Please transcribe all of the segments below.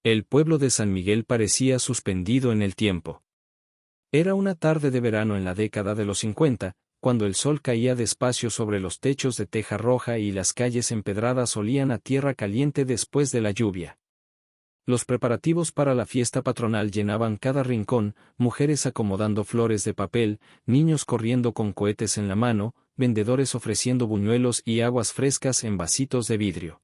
El pueblo de San Miguel parecía suspendido en el tiempo. Era una tarde de verano en la década de los 50, cuando el sol caía despacio sobre los techos de teja roja y las calles empedradas olían a tierra caliente después de la lluvia. Los preparativos para la fiesta patronal llenaban cada rincón, mujeres acomodando flores de papel, niños corriendo con cohetes en la mano, vendedores ofreciendo buñuelos y aguas frescas en vasitos de vidrio.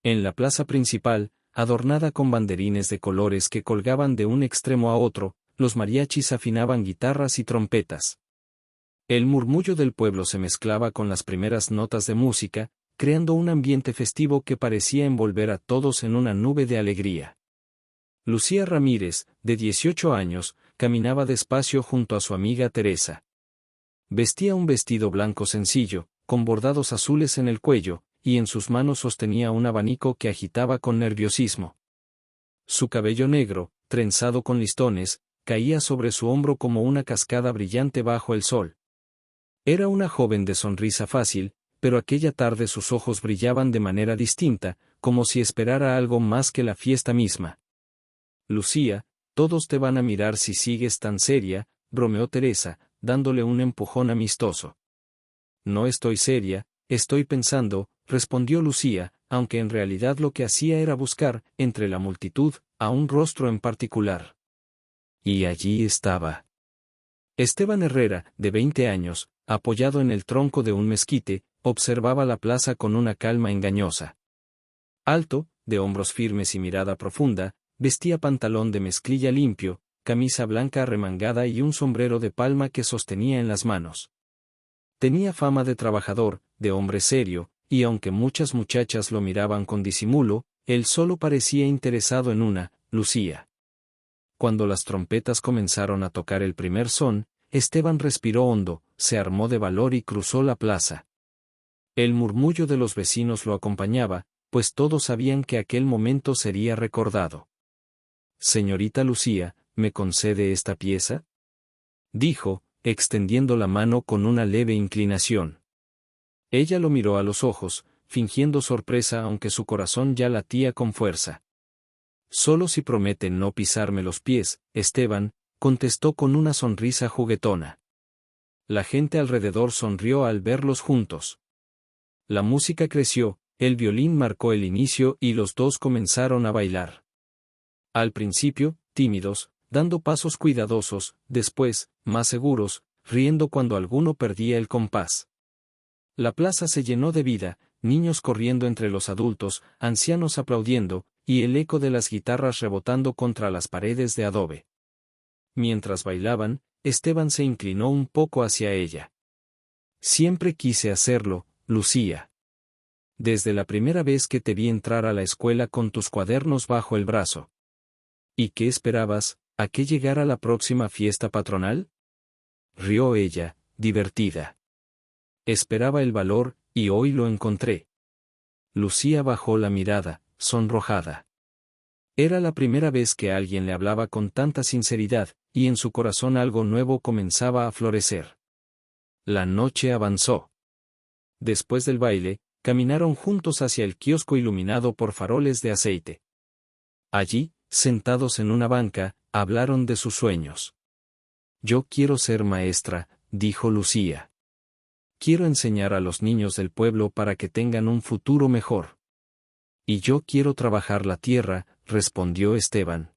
En la plaza principal, adornada con banderines de colores que colgaban de un extremo a otro, los mariachis afinaban guitarras y trompetas. El murmullo del pueblo se mezclaba con las primeras notas de música, creando un ambiente festivo que parecía envolver a todos en una nube de alegría. Lucía Ramírez, de 18 años, caminaba despacio junto a su amiga Teresa. Vestía un vestido blanco sencillo, con bordados azules en el cuello, y en sus manos sostenía un abanico que agitaba con nerviosismo. Su cabello negro, trenzado con listones, caía sobre su hombro como una cascada brillante bajo el sol. Era una joven de sonrisa fácil, pero aquella tarde sus ojos brillaban de manera distinta, como si esperara algo más que la fiesta misma. Lucía, todos te van a mirar si sigues tan seria, bromeó Teresa, dándole un empujón amistoso. No estoy seria, estoy pensando, respondió Lucía, aunque en realidad lo que hacía era buscar, entre la multitud, a un rostro en particular. Y allí estaba. Esteban Herrera, de 20 años, apoyado en el tronco de un mezquite, observaba la plaza con una calma engañosa. Alto, de hombros firmes y mirada profunda, vestía pantalón de mezclilla limpio, camisa blanca arremangada y un sombrero de palma que sostenía en las manos. Tenía fama de trabajador, de hombre serio, y aunque muchas muchachas lo miraban con disimulo, él solo parecía interesado en una, Lucía. Cuando las trompetas comenzaron a tocar el primer son, Esteban respiró hondo, se armó de valor y cruzó la plaza. El murmullo de los vecinos lo acompañaba, pues todos sabían que aquel momento sería recordado. «Señorita Lucía, ¿me concede esta pieza?», dijo, extendiendo la mano con una leve inclinación. Ella lo miró a los ojos, fingiendo sorpresa aunque su corazón ya latía con fuerza. «Solo si prometen no pisarme los pies, Esteban», contestó con una sonrisa juguetona. La gente alrededor sonrió al verlos juntos. La música creció, el violín marcó el inicio y los dos comenzaron a bailar. Al principio, tímidos, dando pasos cuidadosos, después, más seguros, riendo cuando alguno perdía el compás. La plaza se llenó de vida, niños corriendo entre los adultos, ancianos aplaudiendo, y el eco de las guitarras rebotando contra las paredes de adobe. Mientras bailaban, Esteban se inclinó un poco hacia ella. «Siempre quise hacerlo, Lucía. Desde la primera vez que te vi entrar a la escuela con tus cuadernos bajo el brazo». «¿Y qué esperabas, a que llegara la próxima fiesta patronal?», rió ella, divertida. «Esperaba el valor, y hoy lo encontré». Lucía bajó la mirada, sonrojada. Era la primera vez que alguien le hablaba con tanta sinceridad, y en su corazón algo nuevo comenzaba a florecer. La noche avanzó. Después del baile, caminaron juntos hacia el kiosco iluminado por faroles de aceite. Allí, sentados en una banca, hablaron de sus sueños. «Yo quiero ser maestra», dijo Lucía. «Quiero enseñar a los niños del pueblo para que tengan un futuro mejor». «Y yo quiero trabajar la tierra», respondió Esteban.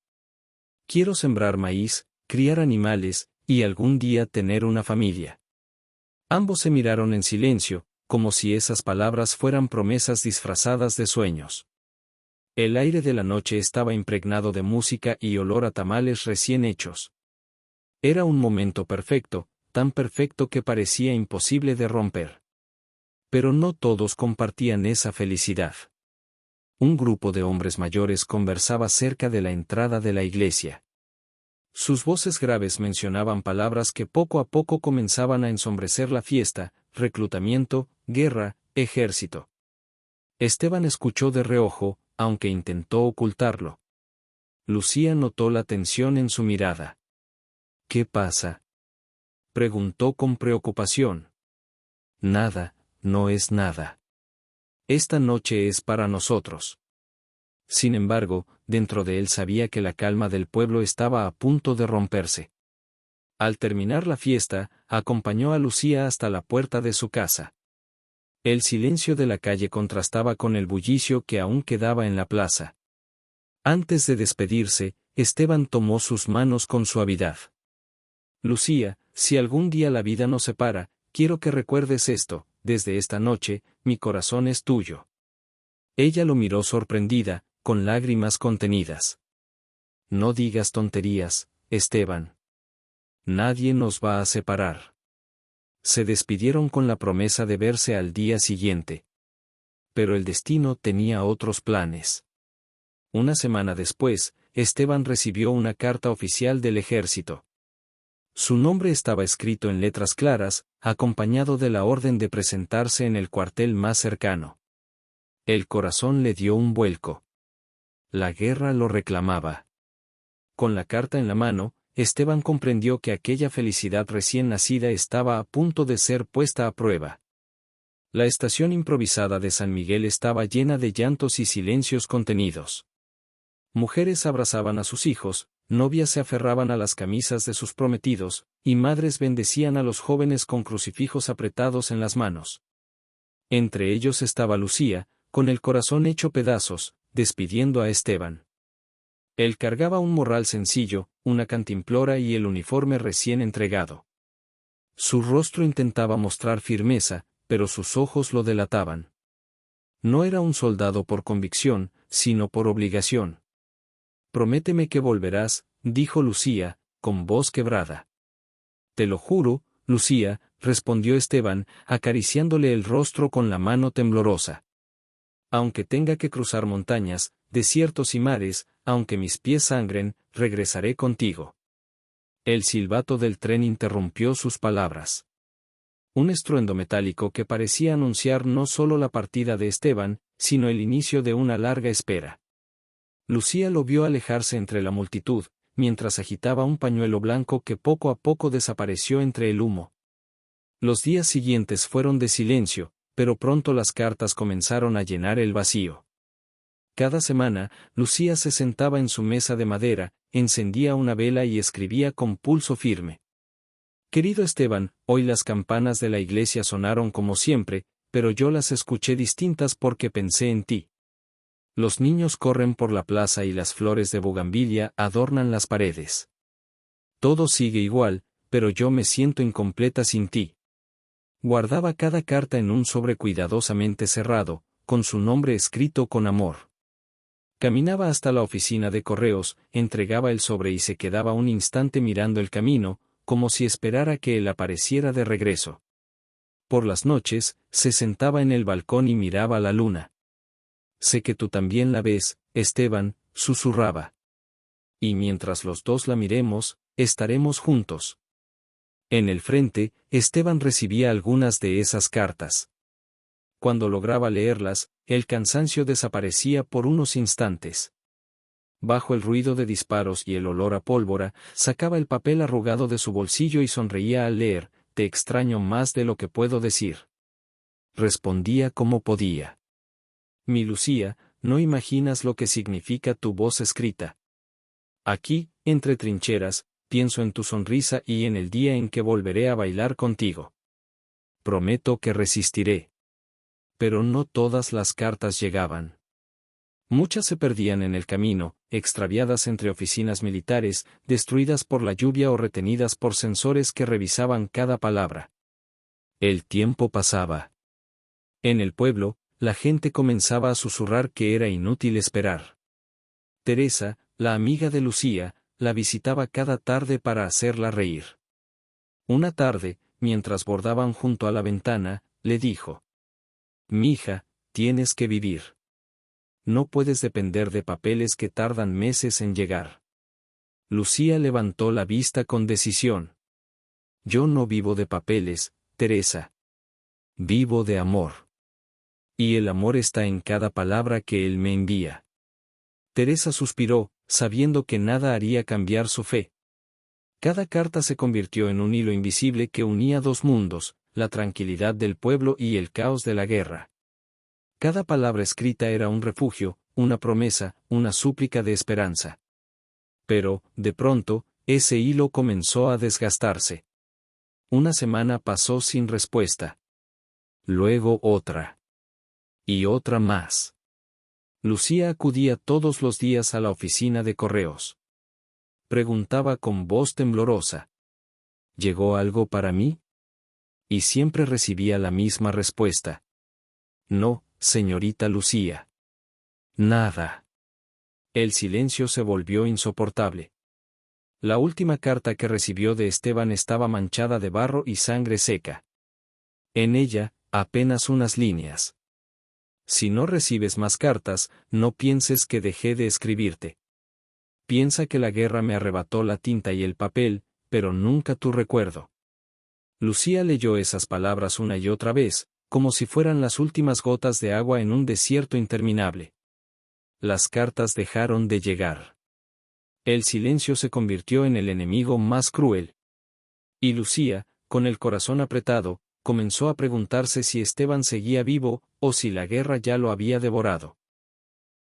«Quiero sembrar maíz, criar animales, y algún día tener una familia». Ambos se miraron en silencio, como si esas palabras fueran promesas disfrazadas de sueños. El aire de la noche estaba impregnado de música y olor a tamales recién hechos. Era un momento perfecto, tan perfecto que parecía imposible de romper. Pero no todos compartían esa felicidad. Un grupo de hombres mayores conversaba cerca de la entrada de la iglesia. Sus voces graves mencionaban palabras que poco a poco comenzaban a ensombrecer la fiesta: reclutamiento, guerra, ejército. Esteban escuchó de reojo, aunque intentó ocultarlo. Lucía notó la tensión en su mirada. «¿Qué pasa?», preguntó con preocupación. «Nada, no es nada. Esta noche es para nosotros». Sin embargo, dentro de él sabía que la calma del pueblo estaba a punto de romperse. Al terminar la fiesta, acompañó a Lucía hasta la puerta de su casa. El silencio de la calle contrastaba con el bullicio que aún quedaba en la plaza. Antes de despedirse, Esteban tomó sus manos con suavidad. Lucía, si algún día la vida nos separa, quiero que recuerdes esto: desde esta noche, mi corazón es tuyo. Ella lo miró sorprendida, con lágrimas contenidas. No digas tonterías, Esteban. Nadie nos va a separar. Se despidieron con la promesa de verse al día siguiente. Pero el destino tenía otros planes. Una semana después, Esteban recibió una carta oficial del ejército. Su nombre estaba escrito en letras claras, acompañado de la orden de presentarse en el cuartel más cercano. El corazón le dio un vuelco. La guerra lo reclamaba. Con la carta en la mano, Esteban comprendió que aquella felicidad recién nacida estaba a punto de ser puesta a prueba. La estación improvisada de San Miguel estaba llena de llantos y silencios contenidos. Mujeres abrazaban a sus hijos, novias se aferraban a las camisas de sus prometidos, y madres bendecían a los jóvenes con crucifijos apretados en las manos. Entre ellos estaba Lucía, con el corazón hecho pedazos, despidiendo a Esteban. Él cargaba un morral sencillo, una cantimplora y el uniforme recién entregado. Su rostro intentaba mostrar firmeza, pero sus ojos lo delataban. No era un soldado por convicción, sino por obligación. Prométeme que volverás, dijo Lucía, con voz quebrada. Te lo juro, Lucía, respondió Esteban, acariciándole el rostro con la mano temblorosa. Aunque tenga que cruzar montañas, desiertos y mares, aunque mis pies sangren, regresaré contigo. El silbato del tren interrumpió sus palabras. Un estruendo metálico que parecía anunciar no solo la partida de Esteban, sino el inicio de una larga espera. Lucía lo vio alejarse entre la multitud, mientras agitaba un pañuelo blanco que poco a poco desapareció entre el humo. Los días siguientes fueron de silencio, pero pronto las cartas comenzaron a llenar el vacío. Cada semana, Lucía se sentaba en su mesa de madera, encendía una vela y escribía con pulso firme. Querido Esteban, hoy las campanas de la iglesia sonaron como siempre, pero yo las escuché distintas porque pensé en ti. Los niños corren por la plaza y las flores de bugambilia adornan las paredes. Todo sigue igual, pero yo me siento incompleta sin ti. Guardaba cada carta en un sobre cuidadosamente cerrado, con su nombre escrito con amor. Caminaba hasta la oficina de correos, entregaba el sobre y se quedaba un instante mirando el camino, como si esperara que él apareciera de regreso. Por las noches, se sentaba en el balcón y miraba la luna. Sé que tú también la ves, Esteban, susurraba. Y mientras los dos la miremos, estaremos juntos. En el frente, Esteban recibía algunas de esas cartas. Cuando lograba leerlas, el cansancio desaparecía por unos instantes. Bajo el ruido de disparos y el olor a pólvora, sacaba el papel arrugado de su bolsillo y sonreía al leer: te extraño más de lo que puedo decir. Respondía como podía. Mi Lucía, no imaginas lo que significa tu voz escrita. Aquí, entre trincheras, pienso en tu sonrisa y en el día en que volveré a bailar contigo. Prometo que resistiré. Pero no todas las cartas llegaban. Muchas se perdían en el camino, extraviadas entre oficinas militares, destruidas por la lluvia o retenidas por sensores que revisaban cada palabra. El tiempo pasaba. En el pueblo, la gente comenzaba a susurrar que era inútil esperar. Teresa, la amiga de Lucía, la visitaba cada tarde para hacerla reír. Una tarde, mientras bordaban junto a la ventana, le dijo: «Mija, tienes que vivir. No puedes depender de papeles que tardan meses en llegar». Lucía levantó la vista con decisión. «Yo no vivo de papeles, Teresa. Vivo de amor. Y el amor está en cada palabra que él me envía». Teresa suspiró, sabiendo que nada haría cambiar su fe. Cada carta se convirtió en un hilo invisible que unía dos mundos, la tranquilidad del pueblo y el caos de la guerra. Cada palabra escrita era un refugio, una promesa, una súplica de esperanza. Pero, de pronto, ese hilo comenzó a desgastarse. Una semana pasó sin respuesta. Luego otra. Y otra más. Lucía acudía todos los días a la oficina de correos. Preguntaba con voz temblorosa. ¿Llegó algo para mí? Y siempre recibía la misma respuesta. No, señorita Lucía. Nada. El silencio se volvió insoportable. La última carta que recibió de Esteban estaba manchada de barro y sangre seca. En ella, apenas unas líneas. Si no recibes más cartas, no pienses que dejé de escribirte. Piensa que la guerra me arrebató la tinta y el papel, pero nunca tu recuerdo. Lucía leyó esas palabras una y otra vez, como si fueran las últimas gotas de agua en un desierto interminable. Las cartas dejaron de llegar. El silencio se convirtió en el enemigo más cruel. Y Lucía, con el corazón apretado, comenzó a preguntarse si Esteban seguía vivo, o si la guerra ya lo había devorado.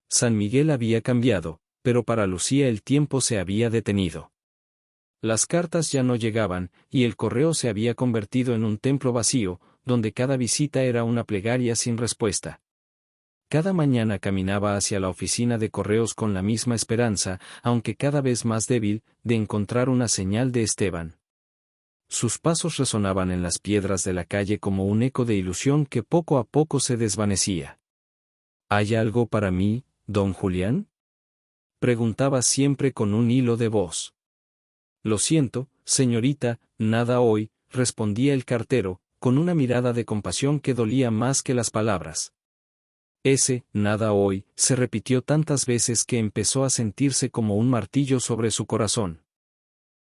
San Miguel había cambiado, pero para Lucía el tiempo se había detenido. Las cartas ya no llegaban, y el correo se había convertido en un templo vacío, donde cada visita era una plegaria sin respuesta. Cada mañana caminaba hacia la oficina de correos con la misma esperanza, aunque cada vez más débil, de encontrar una señal de Esteban. Sus pasos resonaban en las piedras de la calle como un eco de ilusión que poco a poco se desvanecía. ¿Hay algo para mí, don Julián? Preguntaba siempre con un hilo de voz. Lo siento, señorita, nada hoy, respondía el cartero, con una mirada de compasión que dolía más que las palabras. Ese, nada hoy, se repitió tantas veces que empezó a sentirse como un martillo sobre su corazón.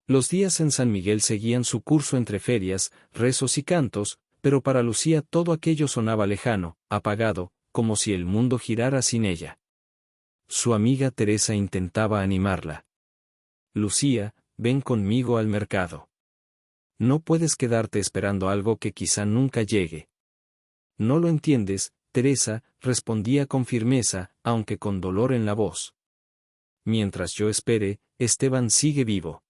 Los días en San Miguel seguían su curso entre ferias, rezos y cantos, pero para Lucía todo aquello sonaba lejano, apagado, como si el mundo girara sin ella. Su amiga Teresa intentaba animarla. Lucía, ven conmigo al mercado. No puedes quedarte esperando algo que quizá nunca llegue. No lo entiendes, Teresa, respondía con firmeza, aunque con dolor en la voz. Mientras yo espere, Esteban sigue vivo.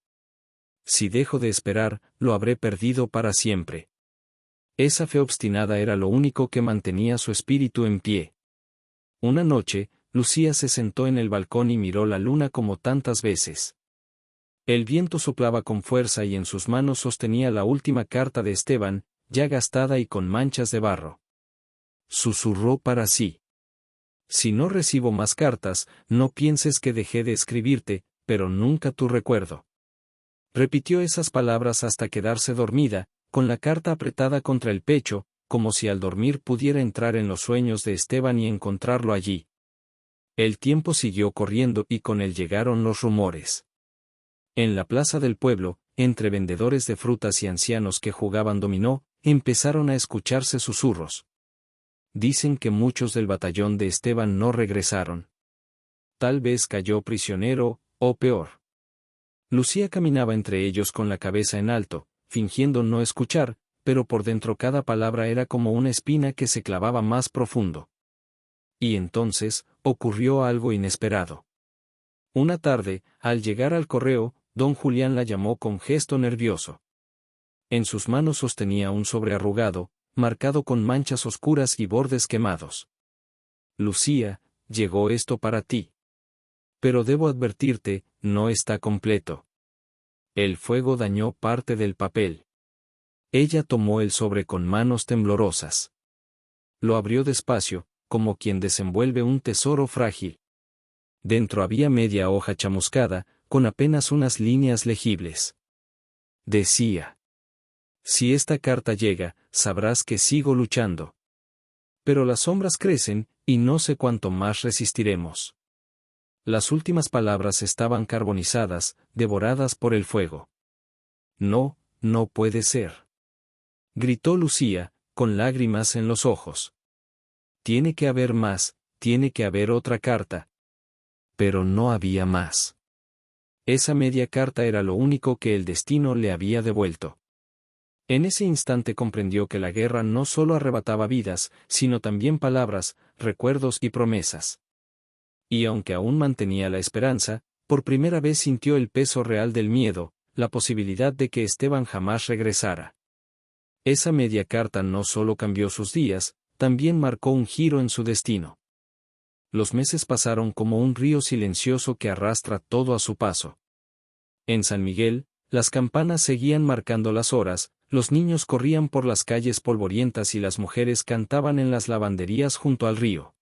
Si dejo de esperar, lo habré perdido para siempre. Esa fe obstinada era lo único que mantenía su espíritu en pie. Una noche, Lucía se sentó en el balcón y miró la luna como tantas veces. El viento soplaba con fuerza y en sus manos sostenía la última carta de Esteban, ya gastada y con manchas de barro. Susurró para sí. Si no recibo más cartas, no pienses que dejé de escribirte, pero nunca tu recuerdo. Repitió esas palabras hasta quedarse dormida, con la carta apretada contra el pecho, como si al dormir pudiera entrar en los sueños de Esteban y encontrarlo allí. El tiempo siguió corriendo y con él llegaron los rumores. En la plaza del pueblo, entre vendedores de frutas y ancianos que jugaban dominó, empezaron a escucharse susurros. Dicen que muchos del batallón de Esteban no regresaron. Tal vez cayó prisionero, o peor. Lucía caminaba entre ellos con la cabeza en alto, fingiendo no escuchar, pero por dentro cada palabra era como una espina que se clavaba más profundo. Y entonces, ocurrió algo inesperado. Una tarde, al llegar al correo, don Julián la llamó con gesto nervioso. En sus manos sostenía un sobre arrugado, marcado con manchas oscuras y bordes quemados. Lucía, llegó esto para ti. Pero debo advertirte, no está completo. El fuego dañó parte del papel. Ella tomó el sobre con manos temblorosas. Lo abrió despacio, como quien desenvuelve un tesoro frágil. Dentro había media hoja chamuscada, con apenas unas líneas legibles. Decía: si esta carta llega, sabrás que sigo luchando. Pero las sombras crecen, y no sé cuánto más resistiremos. Las últimas palabras estaban carbonizadas, devoradas por el fuego. No, no puede ser. Gritó Lucía, con lágrimas en los ojos. Tiene que haber más, tiene que haber otra carta. Pero no había más. Esa media carta era lo único que el destino le había devuelto. En ese instante comprendió que la guerra no solo arrebataba vidas, sino también palabras, recuerdos y promesas. Y aunque aún mantenía la esperanza, por primera vez sintió el peso real del miedo, la posibilidad de que Esteban jamás regresara. Esa media carta no solo cambió sus días, también marcó un giro en su destino. Los meses pasaron como un río silencioso que arrastra todo a su paso. En San Miguel, las campanas seguían marcando las horas, los niños corrían por las calles polvorientas y las mujeres cantaban en las lavanderías junto al río.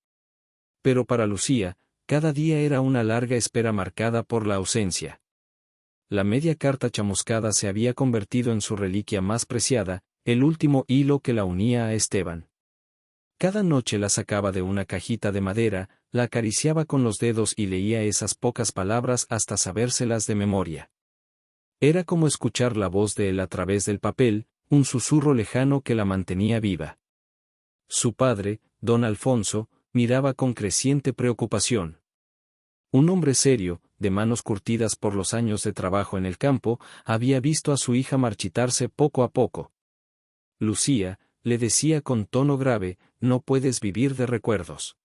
Pero para Lucía, cada día era una larga espera marcada por la ausencia. La media carta chamuscada se había convertido en su reliquia más preciada, el último hilo que la unía a Esteban. Cada noche la sacaba de una cajita de madera, la acariciaba con los dedos y leía esas pocas palabras hasta sabérselas de memoria. Era como escuchar la voz de él a través del papel, un susurro lejano que la mantenía viva. Su padre, don Alfonso, miraba con creciente preocupación. Un hombre serio, de manos curtidas por los años de trabajo en el campo, había visto a su hija marchitarse poco a poco. Lucía, le decía con tono grave, no puedes vivir de recuerdos.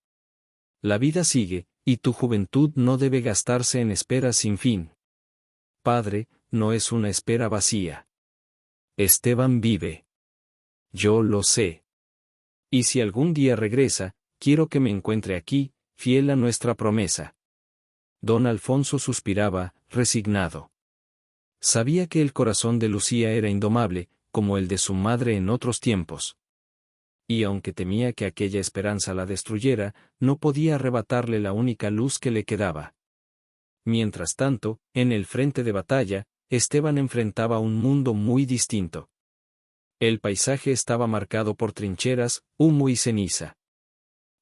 La vida sigue, y tu juventud no debe gastarse en esperas sin fin. Padre, no es una espera vacía. Esteban vive. Yo lo sé. Y si algún día regresa, quiero que me encuentre aquí, fiel a nuestra promesa. Don Alfonso suspiraba, resignado. Sabía que el corazón de Lucía era indomable, como el de su madre en otros tiempos. Y aunque temía que aquella esperanza la destruyera, no podía arrebatarle la única luz que le quedaba. Mientras tanto, en el frente de batalla, Esteban enfrentaba un mundo muy distinto. El paisaje estaba marcado por trincheras, humo y ceniza.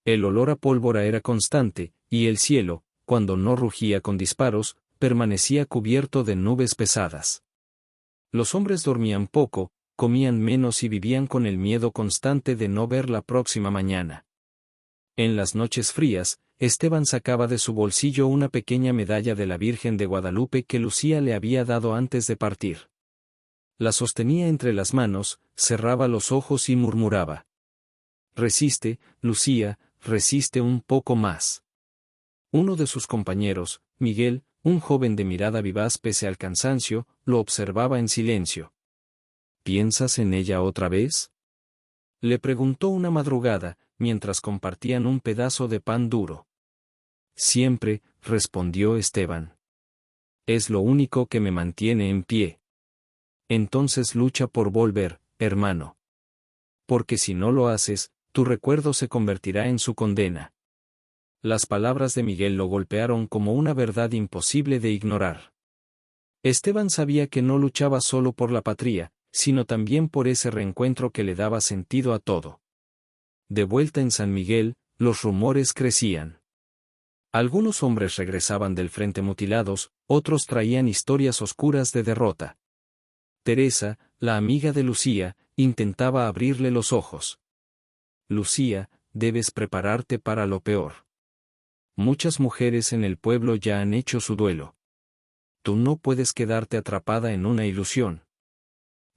El olor a pólvora era constante, y el cielo, cuando no rugía con disparos, permanecía cubierto de nubes pesadas. Los hombres dormían poco, comían menos y vivían con el miedo constante de no ver la próxima mañana. En las noches frías, Esteban sacaba de su bolsillo una pequeña medalla de la Virgen de Guadalupe que Lucía le había dado antes de partir. La sostenía entre las manos, cerraba los ojos y murmuraba: Resiste, Lucía, resiste un poco más. Uno de sus compañeros, Miguel, un joven de mirada vivaz pese al cansancio, lo observaba en silencio. ¿Piensas en ella otra vez?, le preguntó una madrugada, mientras compartían un pedazo de pan duro. Siempre, respondió Esteban. Es lo único que me mantiene en pie. Entonces lucha por volver, hermano. Porque si no lo haces, tu recuerdo se convertirá en su condena. Las palabras de Miguel lo golpearon como una verdad imposible de ignorar. Esteban sabía que no luchaba solo por la patria, sino también por ese reencuentro que le daba sentido a todo. De vuelta en San Miguel, los rumores crecían. Algunos hombres regresaban del frente mutilados, otros traían historias oscuras de derrota. Teresa, la amiga de Lucía, intentaba abrirle los ojos. Lucía, debes prepararte para lo peor. Muchas mujeres en el pueblo ya han hecho su duelo. Tú no puedes quedarte atrapada en una ilusión.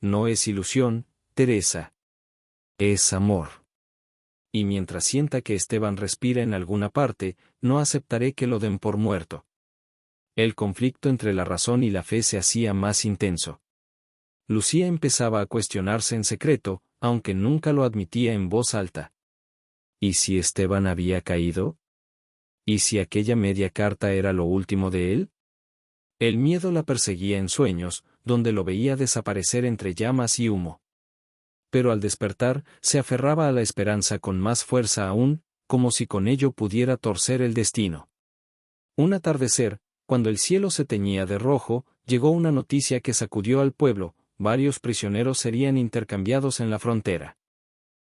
No es ilusión, Teresa. Es amor. Y mientras sienta que Esteban respira en alguna parte, no aceptaré que lo den por muerto. El conflicto entre la razón y la fe se hacía más intenso. Lucía empezaba a cuestionarse en secreto, aunque nunca lo admitía en voz alta. ¿Y si Esteban había caído? ¿Y si aquella media carta era lo último de él? El miedo la perseguía en sueños, donde lo veía desaparecer entre llamas y humo. Pero al despertar, se aferraba a la esperanza con más fuerza aún, como si con ello pudiera torcer el destino. Un atardecer, cuando el cielo se teñía de rojo, llegó una noticia que sacudió al pueblo: varios prisioneros serían intercambiados en la frontera.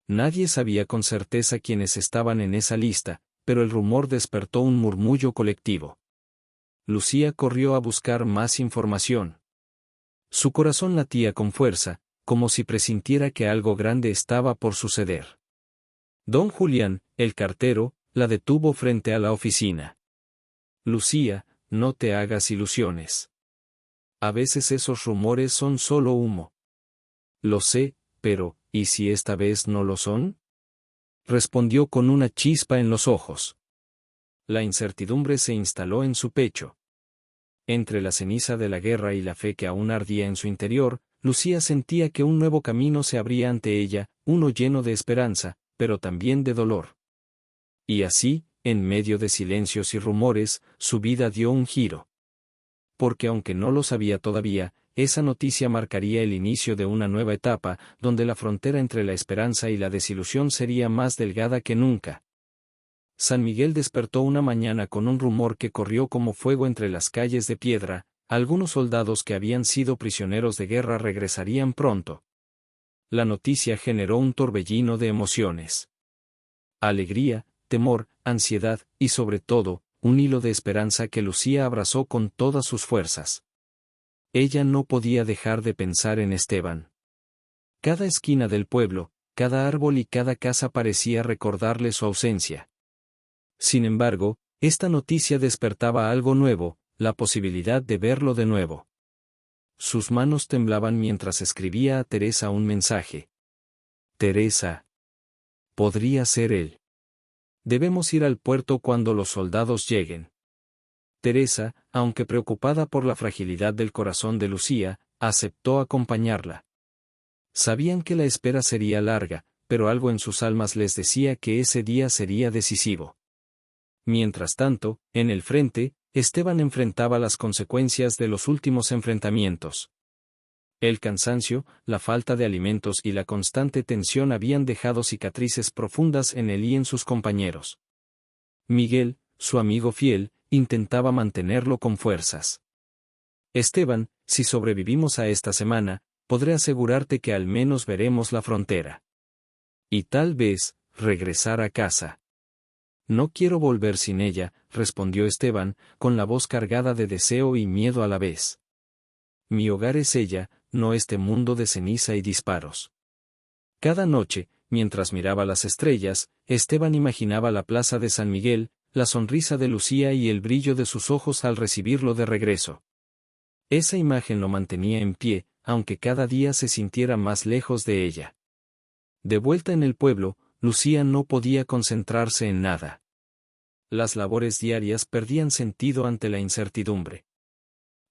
Nadie sabía con certeza quiénes estaban en esa lista, pero el rumor despertó un murmullo colectivo. Lucía corrió a buscar más información. Su corazón latía con fuerza, como si presintiera que algo grande estaba por suceder. Don Julián, el cartero, la detuvo frente a la oficina. Lucía, no te hagas ilusiones. A veces esos rumores son solo humo. Lo sé, pero, ¿y si esta vez no lo son?, respondió con una chispa en los ojos. La incertidumbre se instaló en su pecho. Entre la ceniza de la guerra y la fe que aún ardía en su interior, Lucía sentía que un nuevo camino se abría ante ella, uno lleno de esperanza, pero también de dolor. Y así, en medio de silencios y rumores, su vida dio un giro. Porque aunque no lo sabía todavía, esa noticia marcaría el inicio de una nueva etapa, donde la frontera entre la esperanza y la desilusión sería más delgada que nunca. San Miguel despertó una mañana con un rumor que corrió como fuego entre las calles de piedra: algunos soldados que habían sido prisioneros de guerra regresarían pronto. La noticia generó un torbellino de emociones. Alegría, temor, ansiedad, y sobre todo, un hilo de esperanza que Lucía abrazó con todas sus fuerzas. Ella no podía dejar de pensar en Esteban. Cada esquina del pueblo, cada árbol y cada casa parecía recordarle su ausencia. Sin embargo, esta noticia despertaba algo nuevo, la posibilidad de verlo de nuevo. Sus manos temblaban mientras escribía a Teresa un mensaje. Teresa. Podría ser él. Debemos ir al puerto cuando los soldados lleguen. Teresa, aunque preocupada por la fragilidad del corazón de Lucía, aceptó acompañarla. Sabían que la espera sería larga, pero algo en sus almas les decía que ese día sería decisivo. Mientras tanto, en el frente, Esteban enfrentaba las consecuencias de los últimos enfrentamientos. El cansancio, la falta de alimentos y la constante tensión habían dejado cicatrices profundas en él y en sus compañeros. Miguel, su amigo fiel, intentaba mantenerlo con fuerzas. Esteban, si sobrevivimos a esta semana, podré asegurarte que al menos veremos la frontera. Y tal vez, regresar a casa. No quiero volver sin ella, respondió Esteban, con la voz cargada de deseo y miedo a la vez. Mi hogar es ella, no este mundo de ceniza y disparos. Cada noche, mientras miraba las estrellas, Esteban imaginaba la plaza de San Miguel, la sonrisa de Lucía y el brillo de sus ojos al recibirlo de regreso. Esa imagen lo mantenía en pie, aunque cada día se sintiera más lejos de ella. De vuelta en el pueblo, Lucía no podía concentrarse en nada. Las labores diarias perdían sentido ante la incertidumbre.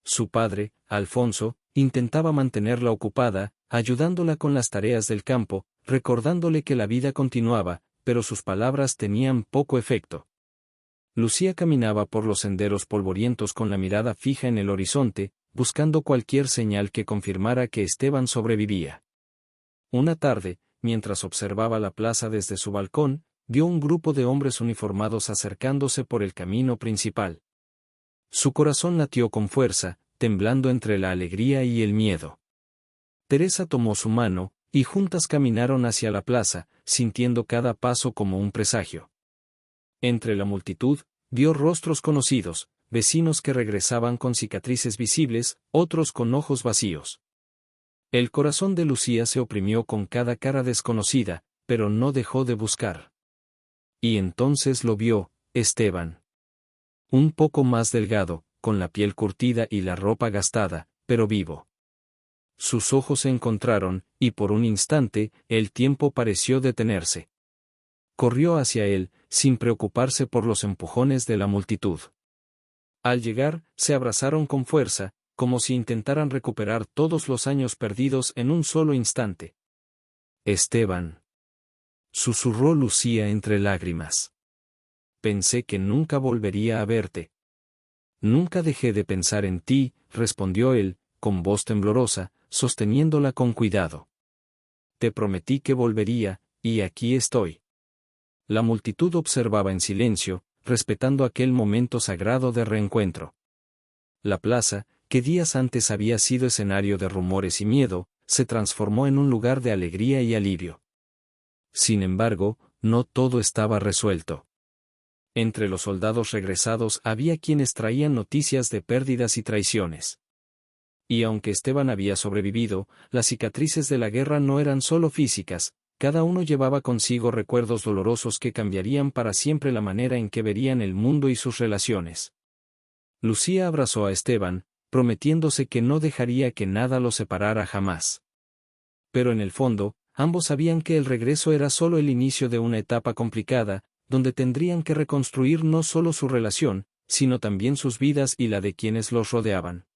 Su padre, Alfonso, intentaba mantenerla ocupada, ayudándola con las tareas del campo, recordándole que la vida continuaba, pero sus palabras tenían poco efecto. Lucía caminaba por los senderos polvorientos con la mirada fija en el horizonte, buscando cualquier señal que confirmara que Esteban sobrevivía. Una tarde, mientras observaba la plaza desde su balcón, vio un grupo de hombres uniformados acercándose por el camino principal. Su corazón latió con fuerza, temblando entre la alegría y el miedo. Teresa tomó su mano, y juntas caminaron hacia la plaza, sintiendo cada paso como un presagio. Entre la multitud, vio rostros conocidos, vecinos que regresaban con cicatrices visibles, otros con ojos vacíos. El corazón de Lucía se oprimió con cada cara desconocida, pero no dejó de buscar. Y entonces lo vio, Esteban. Un poco más delgado, con la piel curtida y la ropa gastada, pero vivo. Sus ojos se encontraron, y por un instante, el tiempo pareció detenerse. Corrió hacia él, sin preocuparse por los empujones de la multitud. Al llegar, se abrazaron con fuerza, como si intentaran recuperar todos los años perdidos en un solo instante. Esteban. Susurró Lucía entre lágrimas. Pensé que nunca volvería a verte. Nunca dejé de pensar en ti, respondió él, con voz temblorosa, sosteniéndola con cuidado. Te prometí que volvería, y aquí estoy. La multitud observaba en silencio, respetando aquel momento sagrado de reencuentro. La plaza, que días antes había sido escenario de rumores y miedo, se transformó en un lugar de alegría y alivio. Sin embargo, no todo estaba resuelto. Entre los soldados regresados había quienes traían noticias de pérdidas y traiciones. Y aunque Esteban había sobrevivido, las cicatrices de la guerra no eran solo físicas, cada uno llevaba consigo recuerdos dolorosos que cambiarían para siempre la manera en que verían el mundo y sus relaciones. Lucía abrazó a Esteban, prometiéndose que no dejaría que nada los separara jamás. Pero en el fondo, ambos sabían que el regreso era solo el inicio de una etapa complicada, donde tendrían que reconstruir no solo su relación, sino también sus vidas y la de quienes los rodeaban.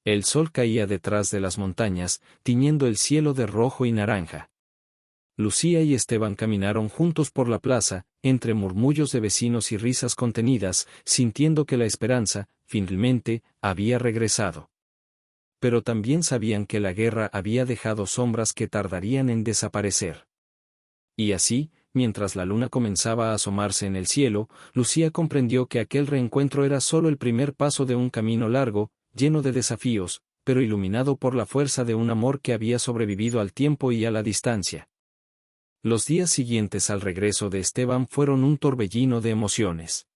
El sol caía detrás de las montañas, tiñendo el cielo de rojo y naranja. Lucía y Esteban caminaron juntos por la plaza, entre murmullos de vecinos y risas contenidas, sintiendo que la esperanza, finalmente, había regresado. Pero también sabían que la guerra había dejado sombras que tardarían en desaparecer. Y así, mientras la luna comenzaba a asomarse en el cielo, Lucía comprendió que aquel reencuentro era solo el primer paso de un camino largo, lleno de desafíos, pero iluminado por la fuerza de un amor que había sobrevivido al tiempo y a la distancia. Los días siguientes al regreso de Esteban fueron un torbellino de emociones.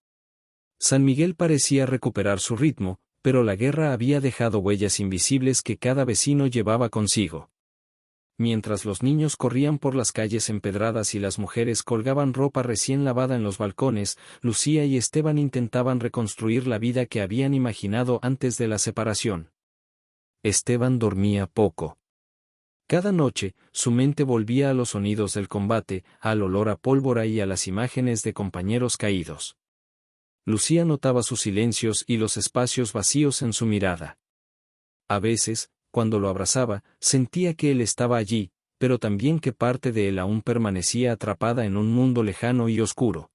San Miguel parecía recuperar su ritmo, pero la guerra había dejado huellas invisibles que cada vecino llevaba consigo. Mientras los niños corrían por las calles empedradas y las mujeres colgaban ropa recién lavada en los balcones, Lucía y Esteban intentaban reconstruir la vida que habían imaginado antes de la separación. Esteban dormía poco. Cada noche, su mente volvía a los sonidos del combate, al olor a pólvora y a las imágenes de compañeros caídos. Lucía notaba sus silencios y los espacios vacíos en su mirada. A veces, cuando lo abrazaba, sentía que él estaba allí, pero también que parte de él aún permanecía atrapada en un mundo lejano y oscuro.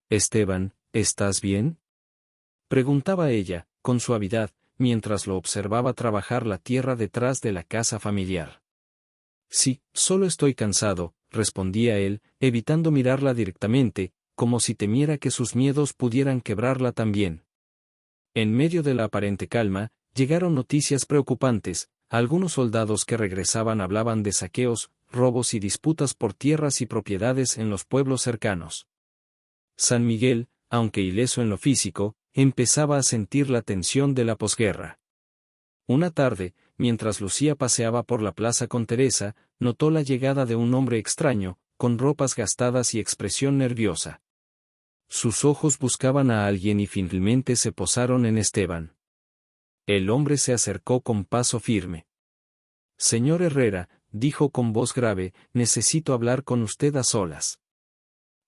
«Esteban, ¿estás bien?», preguntaba ella, con suavidad, mientras lo observaba trabajar la tierra detrás de la casa familiar. «Sí, solo estoy cansado», respondía él, evitando mirarla directamente, como si temiera que sus miedos pudieran quebrarla también. En medio de la aparente calma, llegaron noticias preocupantes. Algunos soldados que regresaban hablaban de saqueos, robos y disputas por tierras y propiedades en los pueblos cercanos. San Miguel, aunque ileso en lo físico, empezaba a sentir la tensión de la posguerra. Una tarde, mientras Lucía paseaba por la plaza con Teresa, notó la llegada de un hombre extraño, con ropas gastadas y expresión nerviosa. Sus ojos buscaban a alguien y finalmente se posaron en Esteban. El hombre se acercó con paso firme. «Señor Herrera», dijo con voz grave, «necesito hablar con usted a solas».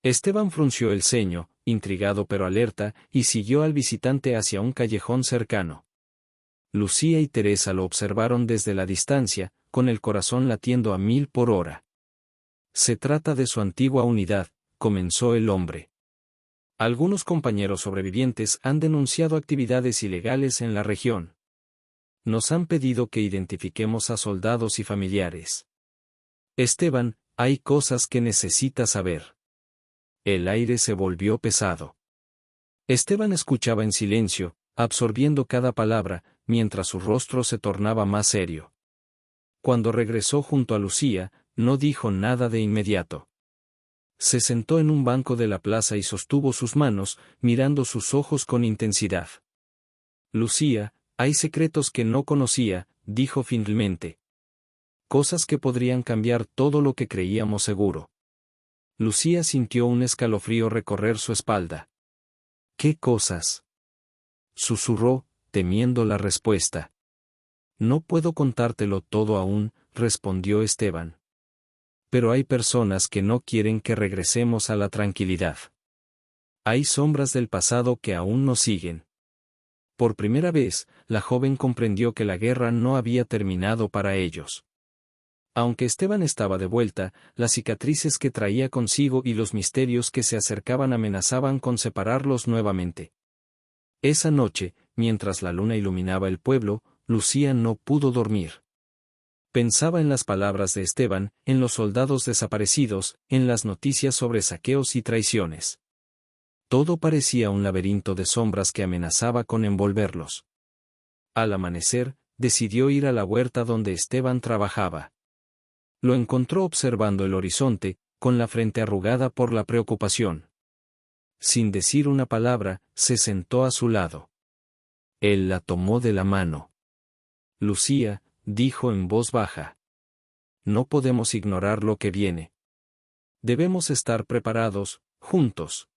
Esteban frunció el ceño, intrigado pero alerta, y siguió al visitante hacia un callejón cercano. Lucía y Teresa lo observaron desde la distancia, con el corazón latiendo a 1000 por hora. «Se trata de su antigua unidad», comenzó el hombre. «Algunos compañeros sobrevivientes han denunciado actividades ilegales en la región. Nos han pedido que identifiquemos a soldados y familiares. Esteban, hay cosas que necesita saber». El aire se volvió pesado. Esteban escuchaba en silencio, absorbiendo cada palabra, mientras su rostro se tornaba más serio. Cuando regresó junto a Lucía, no dijo nada de inmediato. Se sentó en un banco de la plaza y sostuvo sus manos, mirando sus ojos con intensidad. «Lucía, hay secretos que no conocía», dijo finalmente. «Cosas que podrían cambiar todo lo que creíamos seguro». Lucía sintió un escalofrío recorrer su espalda. «¿Qué cosas?», susurró, temiendo la respuesta. «No puedo contártelo todo aún», respondió Esteban. «Pero hay personas que no quieren que regresemos a la tranquilidad. Hay sombras del pasado que aún nos siguen». Por primera vez, la joven comprendió que la guerra no había terminado para ellos. Aunque Esteban estaba de vuelta, las cicatrices que traía consigo y los misterios que se acercaban amenazaban con separarlos nuevamente. Esa noche, mientras la luna iluminaba el pueblo, Lucía no pudo dormir. Pensaba en las palabras de Esteban, en los soldados desaparecidos, en las noticias sobre saqueos y traiciones. Todo parecía un laberinto de sombras que amenazaba con envolverlos. Al amanecer, decidió ir a la huerta donde Esteban trabajaba. Lo encontró observando el horizonte, con la frente arrugada por la preocupación. Sin decir una palabra, se sentó a su lado. Él la tomó de la mano. «Lucía», dijo en voz baja. «No podemos ignorar lo que viene. Debemos estar preparados, juntos».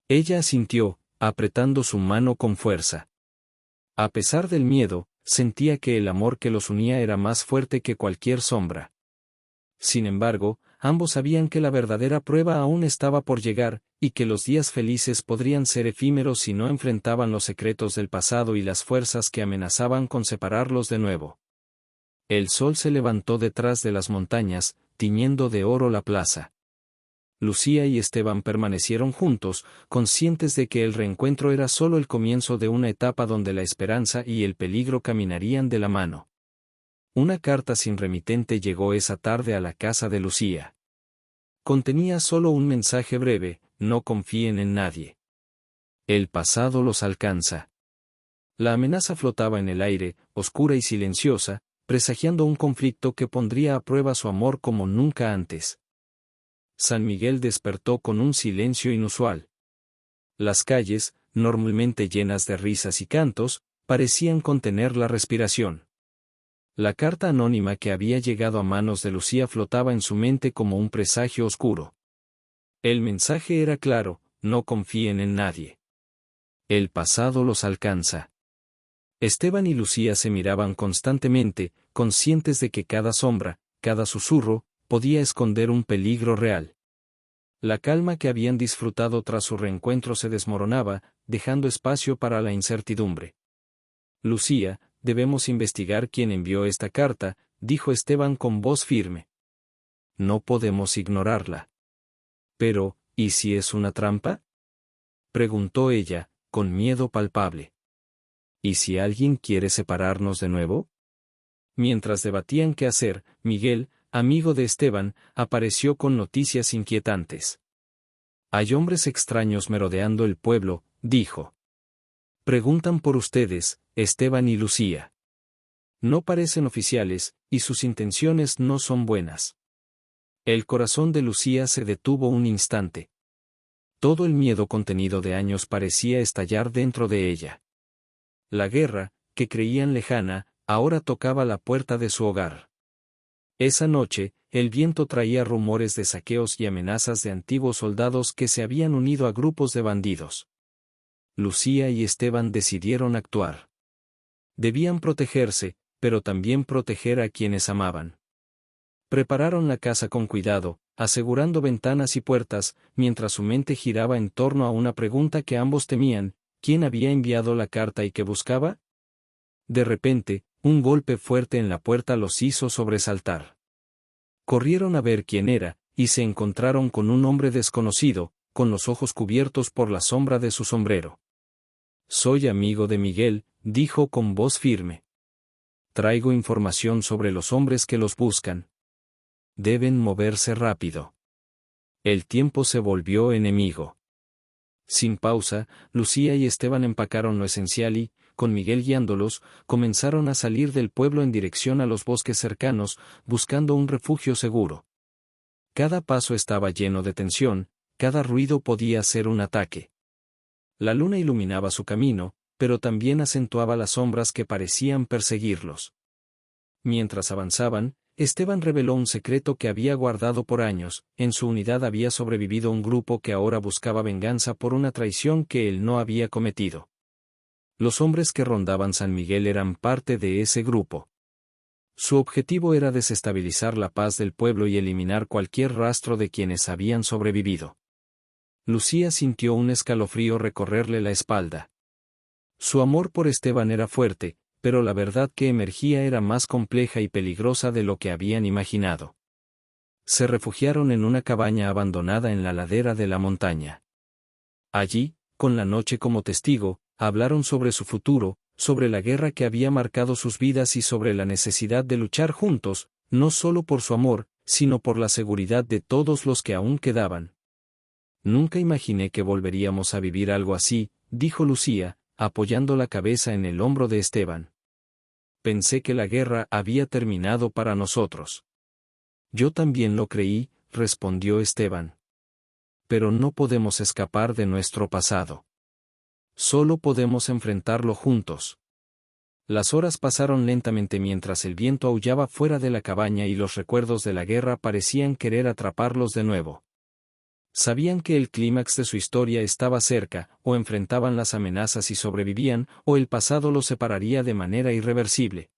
Ella asintió, apretando su mano con fuerza. A pesar del miedo, sentía que el amor que los unía era más fuerte que cualquier sombra. Sin embargo, ambos sabían que la verdadera prueba aún estaba por llegar, y que los días felices podrían ser efímeros si no enfrentaban los secretos del pasado y las fuerzas que amenazaban con separarlos de nuevo. El sol se levantó detrás de las montañas, tiñendo de oro la plaza. Lucía y Esteban permanecieron juntos, conscientes de que el reencuentro era solo el comienzo de una etapa donde la esperanza y el peligro caminarían de la mano. Una carta sin remitente llegó esa tarde a la casa de Lucía. Contenía solo un mensaje breve: no confíen en nadie. El pasado los alcanza. La amenaza flotaba en el aire, oscura y silenciosa, presagiando un conflicto que pondría a prueba su amor como nunca antes. San Miguel despertó con un silencio inusual. Las calles, normalmente llenas de risas y cantos, parecían contener la respiración. La carta anónima que había llegado a manos de Lucía flotaba en su mente como un presagio oscuro. El mensaje era claro: no confíen en nadie. El pasado los alcanza. Esteban y Lucía se miraban constantemente, conscientes de que cada sombra, cada susurro, podía esconder un peligro real. La calma que habían disfrutado tras su reencuentro se desmoronaba, dejando espacio para la incertidumbre. Lucía, debemos investigar quién envió esta carta, dijo Esteban con voz firme. No podemos ignorarla. Pero, ¿y si es una trampa?, preguntó ella, con miedo palpable. ¿Y si alguien quiere separarnos de nuevo? Mientras debatían qué hacer, Miguel, amigo de Esteban, apareció con noticias inquietantes. Hay hombres extraños merodeando el pueblo, dijo. Preguntan por ustedes, Esteban y Lucía. No parecen oficiales, y sus intenciones no son buenas. El corazón de Lucía se detuvo un instante. Todo el miedo contenido de años parecía estallar dentro de ella. La guerra, que creían lejana, ahora tocaba la puerta de su hogar. Esa noche, el viento traía rumores de saqueos y amenazas de antiguos soldados que se habían unido a grupos de bandidos. Lucía y Esteban decidieron actuar. Debían protegerse, pero también proteger a quienes amaban. Prepararon la casa con cuidado, asegurando ventanas y puertas, mientras su mente giraba en torno a una pregunta que ambos temían: ¿quién había enviado la carta y qué buscaba? De repente, un golpe fuerte en la puerta los hizo sobresaltar. Corrieron a ver quién era, y se encontraron con un hombre desconocido, con los ojos cubiertos por la sombra de su sombrero. Soy amigo de Miguel, dijo con voz firme. Traigo información sobre los hombres que los buscan. Deben moverse rápido. El tiempo se volvió enemigo. Sin pausa, Lucía y Esteban empacaron lo esencial y, con Miguel guiándolos, comenzaron a salir del pueblo en dirección a los bosques cercanos, buscando un refugio seguro. Cada paso estaba lleno de tensión, cada ruido podía ser un ataque. La luna iluminaba su camino, pero también acentuaba las sombras que parecían perseguirlos. Mientras avanzaban, Esteban reveló un secreto que había guardado por años: en su unidad había sobrevivido un grupo que ahora buscaba venganza por una traición que él no había cometido. Los hombres que rondaban San Miguel eran parte de ese grupo. Su objetivo era desestabilizar la paz del pueblo y eliminar cualquier rastro de quienes habían sobrevivido. Lucía sintió un escalofrío recorrerle la espalda. Su amor por Esteban era fuerte, pero la verdad que emergía era más compleja y peligrosa de lo que habían imaginado. Se refugiaron en una cabaña abandonada en la ladera de la montaña. Allí, con la noche como testigo, hablaron sobre su futuro, sobre la guerra que había marcado sus vidas y sobre la necesidad de luchar juntos, no solo por su amor, sino por la seguridad de todos los que aún quedaban. Nunca imaginé que volveríamos a vivir algo así, dijo Lucía, apoyando la cabeza en el hombro de Esteban. Pensé que la guerra había terminado para nosotros. Yo también lo creí, respondió Esteban. Pero no podemos escapar de nuestro pasado. Solo podemos enfrentarlo juntos. Las horas pasaron lentamente mientras el viento aullaba fuera de la cabaña y los recuerdos de la guerra parecían querer atraparlos de nuevo. Sabían que el clímax de su historia estaba cerca: o enfrentaban las amenazas y sobrevivían, o el pasado los separaría de manera irreversible.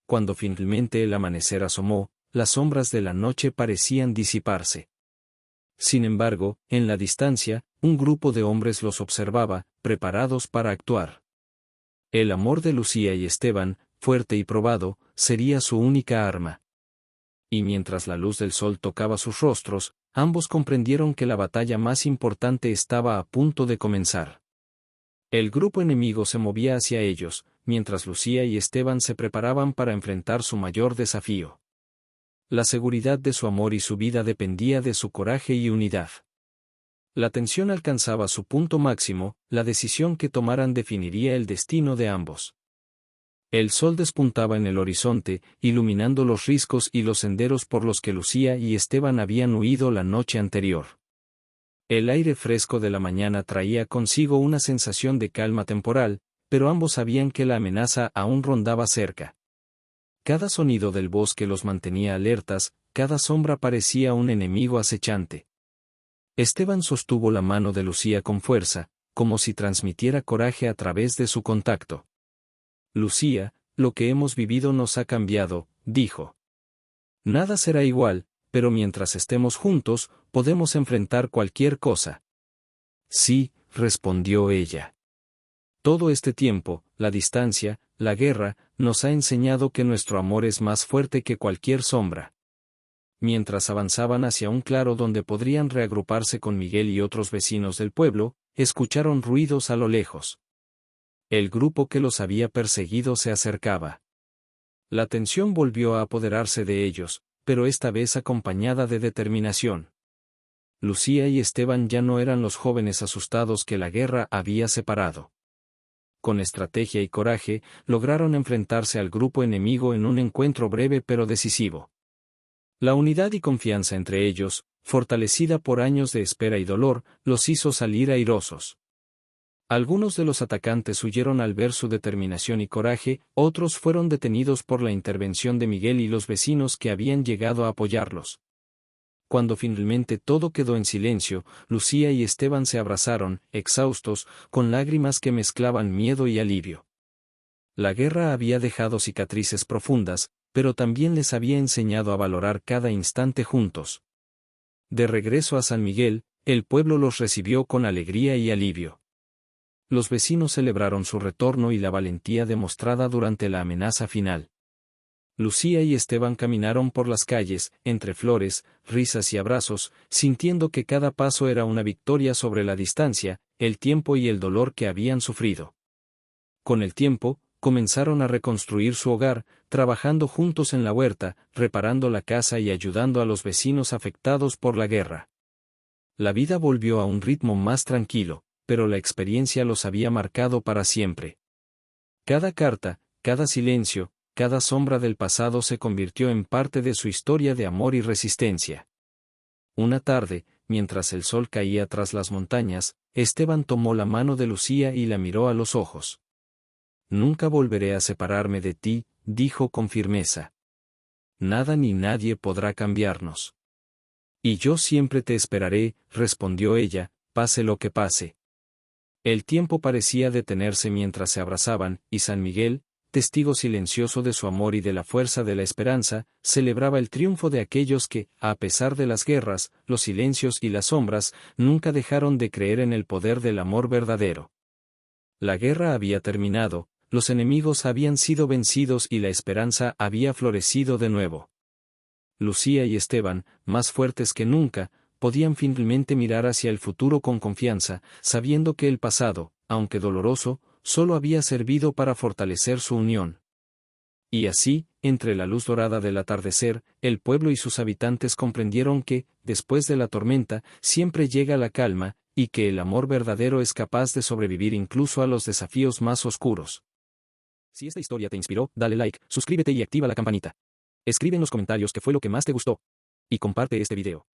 Cuando finalmente el amanecer asomó, las sombras de la noche parecían disiparse. Sin embargo, en la distancia, un grupo de hombres los observaba, preparados para actuar. El amor de Lucía y Esteban, fuerte y probado, sería su única arma. Y mientras la luz del sol tocaba sus rostros, ambos comprendieron que la batalla más importante estaba a punto de comenzar. El grupo enemigo se movía hacia ellos, mientras Lucía y Esteban se preparaban para enfrentar su mayor desafío. La seguridad de su amor y su vida dependía de su coraje y unidad. La tensión alcanzaba su punto máximo, la decisión que tomaran definiría el destino de ambos. El sol despuntaba en el horizonte, iluminando los riscos y los senderos por los que Lucía y Esteban habían huido la noche anterior. El aire fresco de la mañana traía consigo una sensación de calma temporal, pero ambos sabían que la amenaza aún rondaba cerca. Cada sonido del bosque los mantenía alertas, cada sombra parecía un enemigo acechante. Esteban sostuvo la mano de Lucía con fuerza, como si transmitiera coraje a través de su contacto. Lucía, lo que hemos vivido nos ha cambiado, dijo. Nada será igual, pero mientras estemos juntos, podemos enfrentar cualquier cosa. Sí, respondió ella. Todo este tiempo, la distancia, la guerra, nos ha enseñado que nuestro amor es más fuerte que cualquier sombra. Mientras avanzaban hacia un claro donde podrían reagruparse con Miguel y otros vecinos del pueblo, escucharon ruidos a lo lejos. El grupo que los había perseguido se acercaba. La tensión volvió a apoderarse de ellos, pero esta vez acompañada de determinación. Lucía y Esteban ya no eran los jóvenes asustados que la guerra había separado. Con estrategia y coraje, lograron enfrentarse al grupo enemigo en un encuentro breve pero decisivo. La unidad y confianza entre ellos, fortalecida por años de espera y dolor, los hizo salir airosos. Algunos de los atacantes huyeron al ver su determinación y coraje, otros fueron detenidos por la intervención de Miguel y los vecinos que habían llegado a apoyarlos. Cuando finalmente todo quedó en silencio, Lucía y Esteban se abrazaron, exhaustos, con lágrimas que mezclaban miedo y alivio. La guerra había dejado cicatrices profundas, pero también les había enseñado a valorar cada instante juntos. De regreso a San Miguel, el pueblo los recibió con alegría y alivio. Los vecinos celebraron su retorno y la valentía demostrada durante la amenaza final. Lucía y Esteban caminaron por las calles, entre flores, risas y abrazos, sintiendo que cada paso era una victoria sobre la distancia, el tiempo y el dolor que habían sufrido. Con el tiempo, comenzaron a reconstruir su hogar, trabajando juntos en la huerta, reparando la casa y ayudando a los vecinos afectados por la guerra. La vida volvió a un ritmo más tranquilo, pero la experiencia los había marcado para siempre. Cada carta, cada silencio, cada sombra del pasado se convirtió en parte de su historia de amor y resistencia. Una tarde, mientras el sol caía tras las montañas, Esteban tomó la mano de Lucía y la miró a los ojos. Nunca volveré a separarme de ti, dijo con firmeza. Nada ni nadie podrá cambiarnos. Y yo siempre te esperaré, respondió ella, pase lo que pase. El tiempo parecía detenerse mientras se abrazaban, y San Miguel, testigo silencioso de su amor y de la fuerza de la esperanza, celebraba el triunfo de aquellos que, a pesar de las guerras, los silencios y las sombras, nunca dejaron de creer en el poder del amor verdadero. La guerra había terminado, los enemigos habían sido vencidos y la esperanza había florecido de nuevo. Lucía y Esteban, más fuertes que nunca, podían finalmente mirar hacia el futuro con confianza, sabiendo que el pasado, aunque doloroso, solo había servido para fortalecer su unión. Y así, entre la luz dorada del atardecer, el pueblo y sus habitantes comprendieron que, después de la tormenta, siempre llega la calma, y que el amor verdadero es capaz de sobrevivir incluso a los desafíos más oscuros. Si esta historia te inspiró, dale like, suscríbete y activa la campanita. Escribe en los comentarios qué fue lo que más te gustó. Y comparte este video.